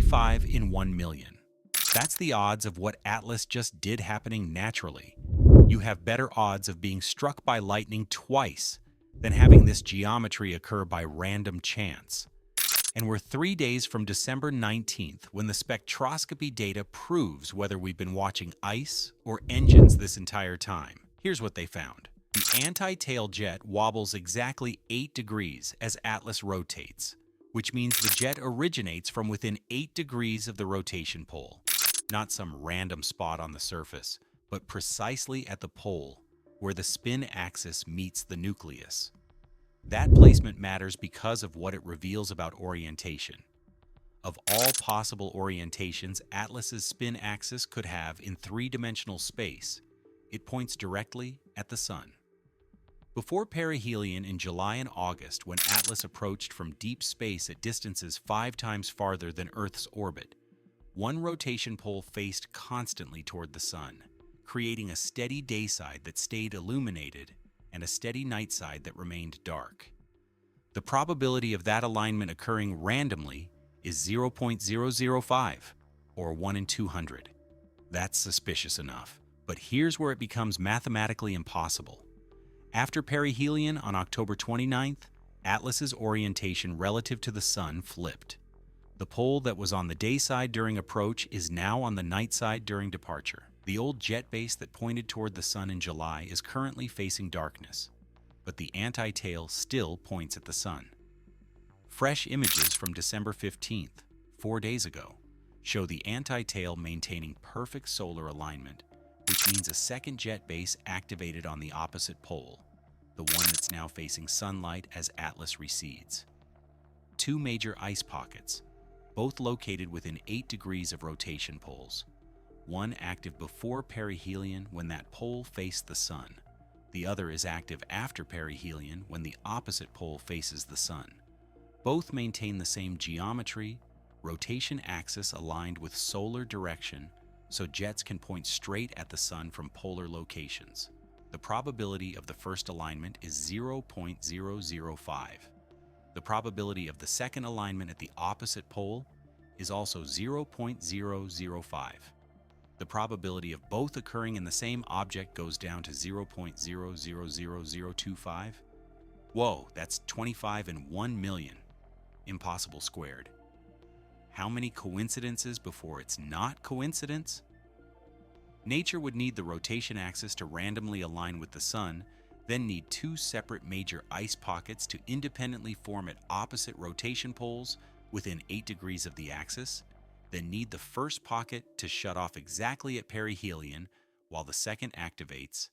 25 in 1 million. That's the odds of what Atlas just did happening naturally. You have better odds of being struck by lightning twice than having this geometry occur by random chance. And we're 3 days from December 19th when the spectroscopy data proves whether we've been watching ice or engines this entire time. Here's what they found. The anti-tail jet wobbles exactly 8 degrees as Atlas rotates, which means the jet originates from within 8 degrees of the rotation pole. Not some random spot on the surface, but precisely at the pole, where the spin axis meets the nucleus. That placement matters because of what it reveals about orientation. Of all possible orientations Atlas's spin axis could have in three-dimensional space, it points directly at the Sun. Before perihelion in July and August, when Atlas approached from deep space at distances 5 times farther than Earth's orbit, one rotation pole faced constantly toward the Sun, creating a steady day side that stayed illuminated and a steady night side that remained dark. The probability of that alignment occurring randomly is 0.005, or 1 in 200. That's suspicious enough, but here's where it becomes mathematically impossible. After perihelion on October 29th, Atlas's orientation relative to the Sun flipped. The pole that was on the day side during approach is now on the night side during departure. The old jet base that pointed toward the Sun in July is currently facing darkness, but the anti-tail still points at the Sun. Fresh images from December 15th, 4 days ago, show the anti-tail maintaining perfect solar alignment, which means a second jet base activated on the opposite pole, the one that's now facing sunlight as Atlas recedes. 2 major ice pockets, both located within 8 degrees of rotation poles. One active before perihelion when that pole faced the Sun. The other is active after perihelion when the opposite pole faces the Sun. Both maintain the same geometry, rotation axis aligned with solar direction, so jets can point straight at the Sun from polar locations. The probability of the first alignment is 0.005. The probability of the second alignment at the opposite pole is also 0.005. The probability of both occurring in the same object goes down to 0.000025. Whoa, that's 25 in 1 million. Impossible squared. How many coincidences before it's not coincidence? Nature would need the rotation axis to randomly align with the Sun, then need 2 separate major ice pockets to independently form at opposite rotation poles within 8 degrees of the axis, then need the first pocket to shut off exactly at perihelion while the second activates,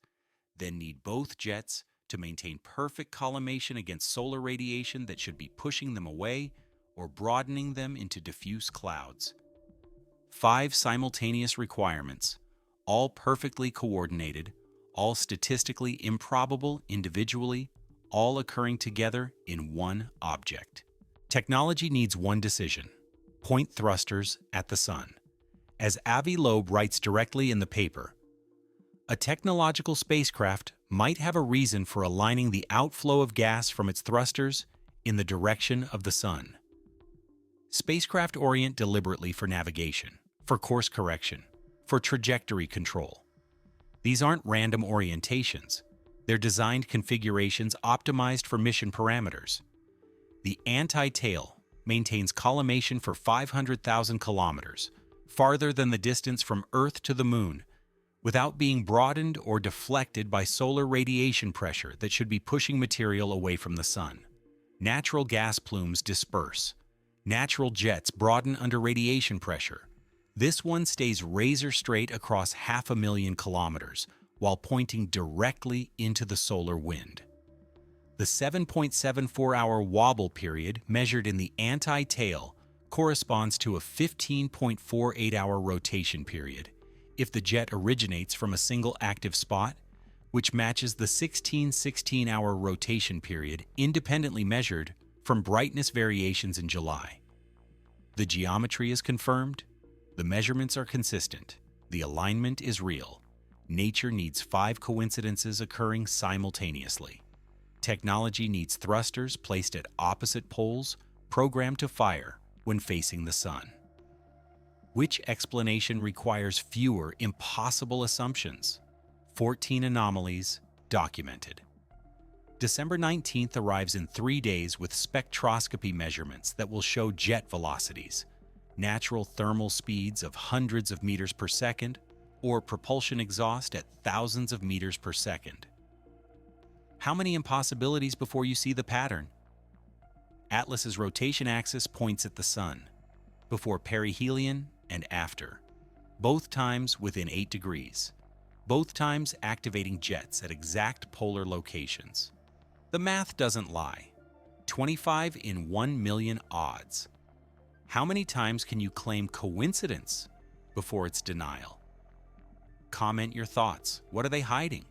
then need both jets to maintain perfect collimation against solar radiation that should be pushing them away or broadening them into diffuse clouds. 5 simultaneous requirements, all perfectly coordinated, all statistically improbable individually, all occurring together in one object. Technology needs one decision: point thrusters at the Sun. As Avi Loeb writes directly in the paper, a technological spacecraft might have a reason for aligning the outflow of gas from its thrusters in the direction of the Sun. Spacecraft orient deliberately for navigation, for course correction, for trajectory control. These aren't random orientations. They're designed configurations optimized for mission parameters. The anti-tail maintains collimation for 500,000 kilometers, farther than the distance from Earth to the Moon, without being broadened or deflected by solar radiation pressure that should be pushing material away from the Sun. Natural gas plumes disperse. Natural jets broaden under radiation pressure. This one stays razor straight across 500,000 kilometers while pointing directly into the solar wind. The 7.74-hour wobble period measured in the anti-tail corresponds to a 15.48-hour rotation period if the jet originates from a single active spot, which matches the 16-16-hour rotation period independently measured from brightness variations in July. The geometry is confirmed, the measurements are consistent, the alignment is real. Nature needs 5 coincidences occurring simultaneously. Technology needs thrusters placed at opposite poles, programmed to fire when facing the Sun. Which explanation requires fewer impossible assumptions? 14 anomalies documented. December 19th arrives in 3 days with spectroscopy measurements that will show jet velocities, natural thermal speeds of hundreds of meters per second, or propulsion exhaust at thousands of meters per second. How many impossibilities before you see the pattern? Atlas's rotation axis points at the Sun, before perihelion and after, both times within 8 degrees, both times activating jets at exact polar locations. The math doesn't lie. 25 in 1 million odds. How many times can you claim coincidence before it's denial? Comment your thoughts. What are they hiding?